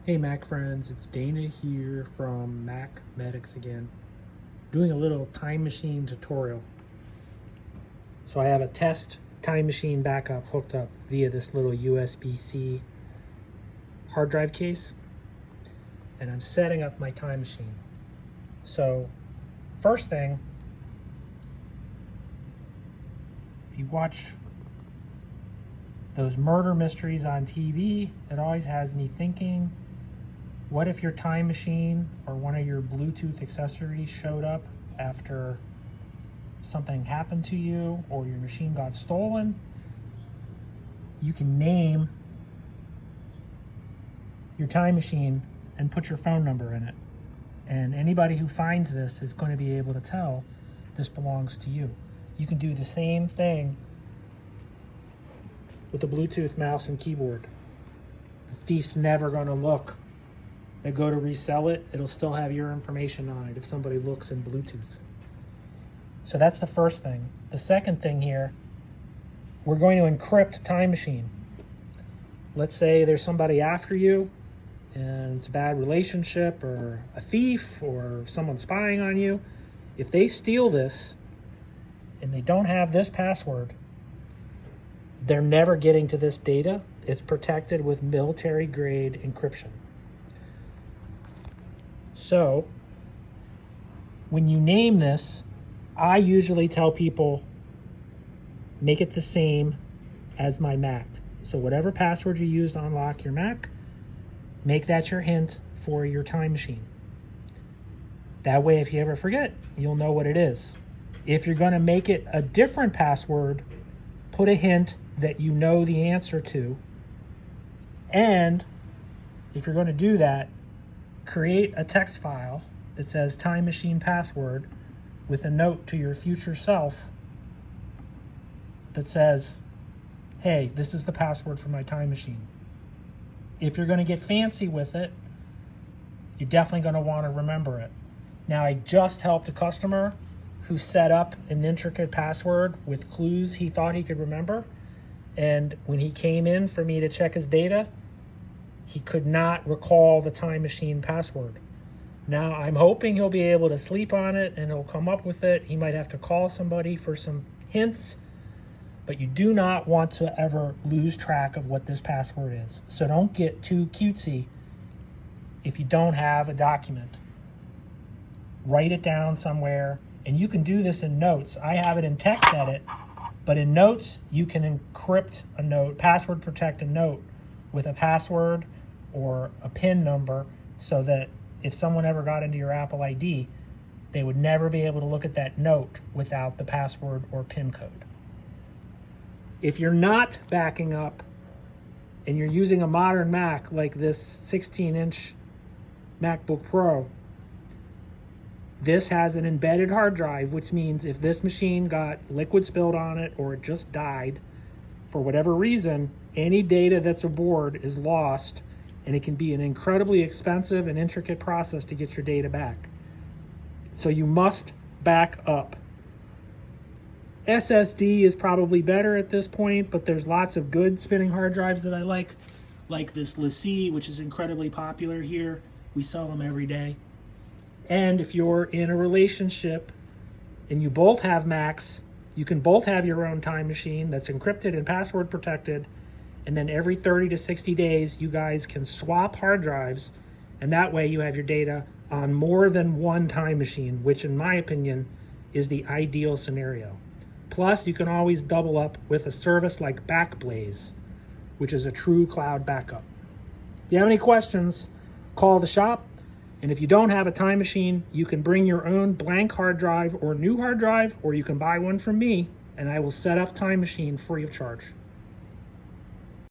Hey Mac friends, it's Dana here from Mac Medics again, doing a little time machine tutorial. So I have a test time machine backup hooked up via this little USB-C hard drive case, and I'm setting up my time machine. So first thing, if you watch those murder mysteries on TV, it always has me thinking, what if your time machine or one of your Bluetooth accessories showed up after something happened to you or your machine got stolen? You can name your time machine and put your phone number in it. And anybody who finds this is going to be able to tell this belongs to you. You can do the same thing with a Bluetooth mouse and keyboard. The thief's never going to look. They go to resell it, it'll still have your information on it if somebody looks in Bluetooth. So that's the first thing. The second thing here, we're going to encrypt time machine. Let's say there's somebody after you and it's a bad relationship or a thief or someone spying on you. If they steal this and they don't have this password, they're never getting to this data. It's protected with military grade encryption. So when you name this, I usually tell people, make it the same as my Mac. So whatever password you used to unlock your Mac, make that your hint for your time machine. That way, if you ever forget, you'll know what it is. If you're going to make it a different password, put a hint that you know the answer to. And if you're going to do that, create a text file that says time machine password with a note to your future self that says, hey, this is the password for my time machine. If you're going to get fancy with it, you're definitely going to want to remember it. Now, I just helped a customer who set up an intricate password with clues he thought he could remember. And when he came in for me to check his data, he could not recall the time machine password. Now, I'm hoping he'll be able to sleep on it and he'll come up with it. He might have to call somebody for some hints, but you do not want to ever lose track of what this password is. So don't get too cutesy if you don't have a document. Write it down somewhere, and you can do this in notes. I have it in text edit, but in notes, you can encrypt a note, password protect a note with a password or a PIN number so that if someone ever got into your Apple ID, they would never be able to look at that note without the password or PIN code. If you're not backing up and you're using a modern Mac like this 16-inch MacBook Pro, this has an embedded hard drive, which means if this machine got liquid spilled on it or it just died, for whatever reason, any data that's aboard is lost, and it can be an incredibly expensive and intricate process to get your data back. So you must back up. SSD is probably better at this point, but there's lots of good spinning hard drives that I like this LaCie, which is incredibly popular here. We sell them every day. And if you're in a relationship and you both have Macs, you can both have your own time machine that's encrypted and password protected. And then every 30 to 60 days, you guys can swap hard drives. And that way you have your data on more than one time machine, which in my opinion is the ideal scenario. Plus, you can always double up with a service like Backblaze, which is a true cloud backup. If you have any questions, call the shop. And if you don't have a time machine, you can bring your own blank hard drive or new hard drive, or you can buy one from me and I will set up time machine free of charge.